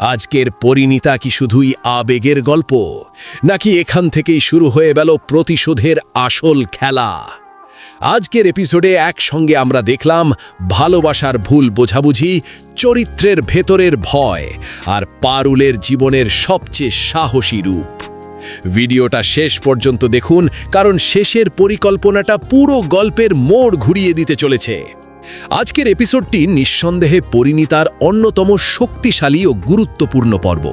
আজকের পরিণীতা কি শুধুই আবেগের গল্প, নাকি এখান থেকেই শুরু হয়ে গেল প্রতিশোধের আসল খেলা? আজকের এপিসোডে একসঙ্গে আমরা দেখলাম ভালোবাসার ভুল বোঝাবুঝি, চরিত্রের ভেতরের ভয় আর পারুলের জীবনের সবচেয়ে সাহসী রূপ। ভিডিওটা শেষ পর্যন্ত দেখুন, কারণ শেষের পরিকল্পনাটা পুরো গল্পের মোড় ঘুরিয়ে দিতে চলেছে। আজকের এপিসোডটি নিঃসন্দেহে পরিণীতার অন্যতম শক্তিশালী ও গুরুত্বপূর্ণ পর্ব।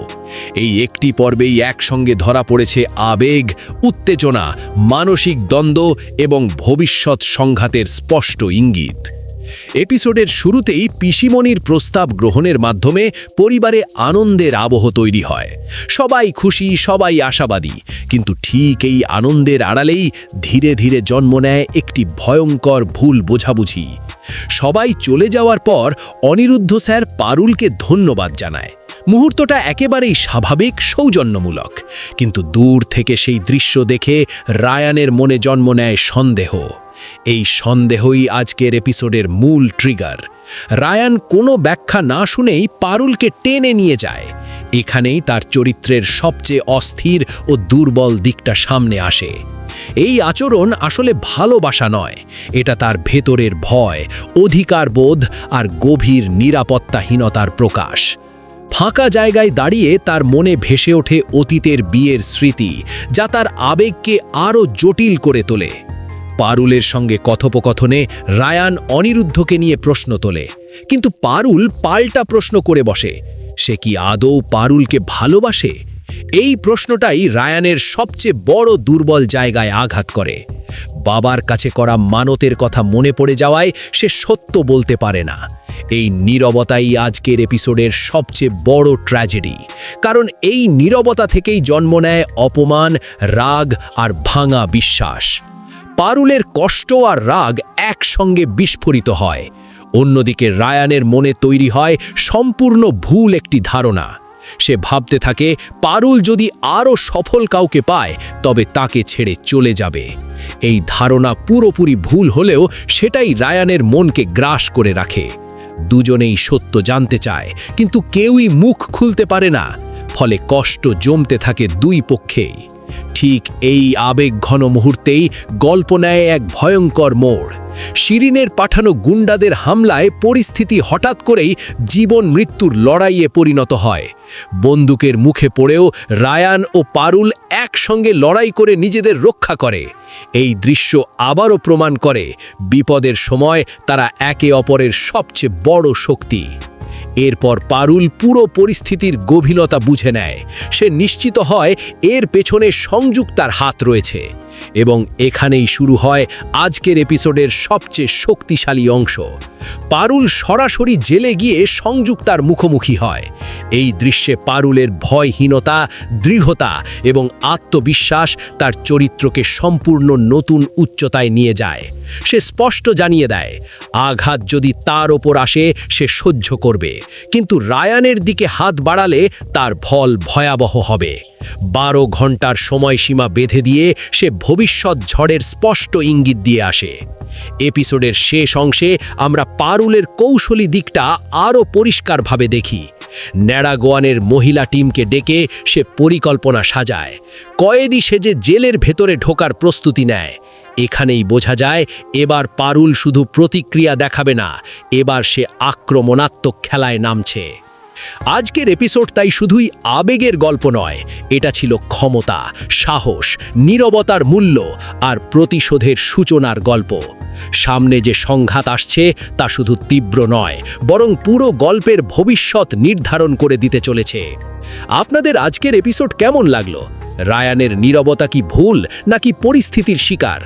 এই একটি পর্বেই একসঙ্গে ধরা পড়েছে আবেগ, উত্তেজনা, মানসিক দ্বন্দ্ব এবং ভবিষ্যৎ সংঘাতের স্পষ্ট ইঙ্গিত। এপিসোডের শুরুতেই পিসিমণির প্রস্তাব গ্রহণের মাধ্যমে পরিবারে আনন্দের আবহ তৈরি হয়। সবাই খুশি, সবাই আশাবাদী, কিন্তু ঠিক এই আনন্দের আড়ালেই ধীরে ধীরে জন্ম নেয় একটি ভয়ঙ্কর ভুল বোঝাবুঝি। সবাই চলে যাওয়ার পর অনিরুদ্ধ স্যার পারুলকে ধন্যবাদ জানায়। মুহূর্তটা একেবারেই স্বাভাবিক, সৌজন্যমূলক, কিন্তু দূর থেকে সেই দৃশ্য দেখে রায়ানের মনে জন্ম নেয় সন্দেহ। এই সন্দেহই আজকের এপিসোডের মূল ট্রিগার। রায়ান কোনো ব্যাখ্যা না শুনেই পারুলকে টেনে নিয়ে যায়। এখানেই তার চরিত্রের সবচেয়ে অস্থির ও দুর্বল দিকটা সামনে আসে। এই আচরণ আসলে ভালোবাসা নয়, এটা তার ভেতরের ভয়, অধিকারবোধ আর গভীর নিরাপত্তাহীনতার প্রকাশ। ফাঁকা জায়গায় দাঁড়িয়ে তার মনে ভেসে ওঠে অতীতের বিয়ের স্মৃতি, যা তার আবেগকে আরও জটিল করে তোলে। পারুলের সঙ্গে কথোপকথনে রায়ান অনিরুদ্ধকে নিয়ে প্রশ্ন তোলে, কিন্তু পারুল পাল্টা প্রশ্ন করে বসে, সে কি আদৌ পারুলকে ভালোবাসে? এই প্রশ্নটাই রায়ানের সবচেয়ে বড় দুর্বল জায়গায় আঘাত করে। বাবার কাছে করা মানতের কথা মনে পড়ে যাওয়ায় সে সত্য বলতে পারে না। এই নীরবতাই আজকের এপিসোডের সবচেয়ে বড় ট্র্যাজেডি, কারণ এই নীরবতা থেকেই জন্ম নেয় অপমান, রাগ আর ভাঙা বিশ্বাস। পারুলের কষ্ট আর রাগ একসঙ্গে বিস্ফোরিত হয়। অন্যদিকে রায়ানের মনে তৈরি হয় সম্পূর্ণ ভুল একটি ধারণা। সে ভাবতে থাকে পারুল যদি আরও সফল কাউকে পায় তবে তাকে ছেড়ে চলে যাবে। এই ধারণা পুরোপুরি ভুল হলেও সেটাই রায়ানের মনকে গ্রাস করে রাখে। দুজনেই সত্য জানতে চায়, কিন্তু কেউই মুখ খুলতে পারে না, ফলে কষ্ট জমতে থাকে দুই পক্ষেই। ঠিক এই আবেগঘন মুহূর্তেই গল্প নেয় এক ভয়ঙ্কর মোড়। শিরিনের পাঠানো গুন্ডাদের হামলায় পরিস্থিতি হঠাৎ করেই জীবন মৃত্যুর লড়াইয়ে পরিণত হয়। বন্দুকের মুখে পড়েও রায়ান ও পারুল একসঙ্গে লড়াই করে নিজেদের রক্ষা করে। এই দৃশ্য আবারও প্রমাণ করে বিপদের সময় তারা একে অপরের সবচেয়ে বড় শক্তি। এরপর পারুল পুরো পরিস্থিতির গভীরতা বুঝে নেয়। সে নিশ্চিত হয় এর পেছনে সংযুক্তার হাত রয়েছে, এবং এখানেই শুরু হয় আজকের এপিসোডের সবচেয়ে শক্তিশালী অংশ। পারুল সরাসরি জেলে গিয়ে সংযুক্তার মুখোমুখি হয়। এই দৃশ্যে পারুলের ভয়হীনতা, দৃঢ়তা এবং আত্মবিশ্বাস তার চরিত্রকে সম্পূর্ণ নতুন উচ্চতায় নিয়ে যায়। সে স্পষ্ট জানিয়ে দেয়, আঘাত যদি তার ওপর আসে সে সহ্য করবে, কিন্তু রায়ানের দিকে হাত বাড়ালে তার ফল ভয়াবহ হবে। 12 ঘন্টার সময়সীমা বেঁধে দিয়ে সে ভবিষ্যৎ ঝড়ের স্পষ্ট ইঙ্গিত দিয়ে আসে। এপিসোডের শেষ অংশে আমরা পারুলের কৌশলী দিকটা আরও পরিষ্কারভাবে দেখি। ন্যাড়াগোয়ানের মহিলা টিমকে ডেকে সে পরিকল্পনা সাজায়। কয়েদি সেজে জেলের ভেতরে ঢোকার প্রস্তুতি নেয়। এখানেই বোঝা যায় এবার পারুল শুধু প্রতিক্রিয়া দেখাবে না, এবার সে আক্রমণাত্মক খেলায় নামছে। আজকের এপিসোড তাই শুধুই আবেগের গল্প নয়, এটা ছিল ক্ষমতা, সাহস, নীরবতার মূল্য আর প্রতিশোধের সূচনার গল্প। সামনে যে সংঘাত আসছে তা শুধু তীব্র নয়, বরং পুরো গল্পের ভবিষ্যৎ নির্ধারণ করে দিতে চলেছে। আপনাদের আজকের এপিসোড কেমন লাগলো? রায়ানের নীরবতা কি ভুল, নাকি পরিস্থিতির শিকার?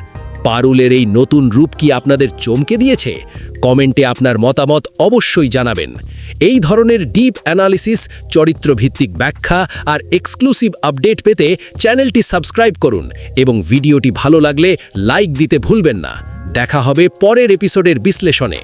পারুলের এই নতুন রূপ কি আপনাদের চমকে দিয়েছে? কমেন্টে আপনার মতামত অবশ্যই জানাবেন। এই ধরনের ডিপ অ্যানালিসিস, চরিত্রভিত্তিক ব্যাখ্যা আর এক্সক্লুসিভ আপডেট পেতে চ্যানেলটি সাবস্ক্রাইব করুন, এবং ভিডিওটি ভালো লাগলে লাইক দিতে ভুলবেন না। দেখা হবে পরের এপিসোডের বিশ্লেষণে।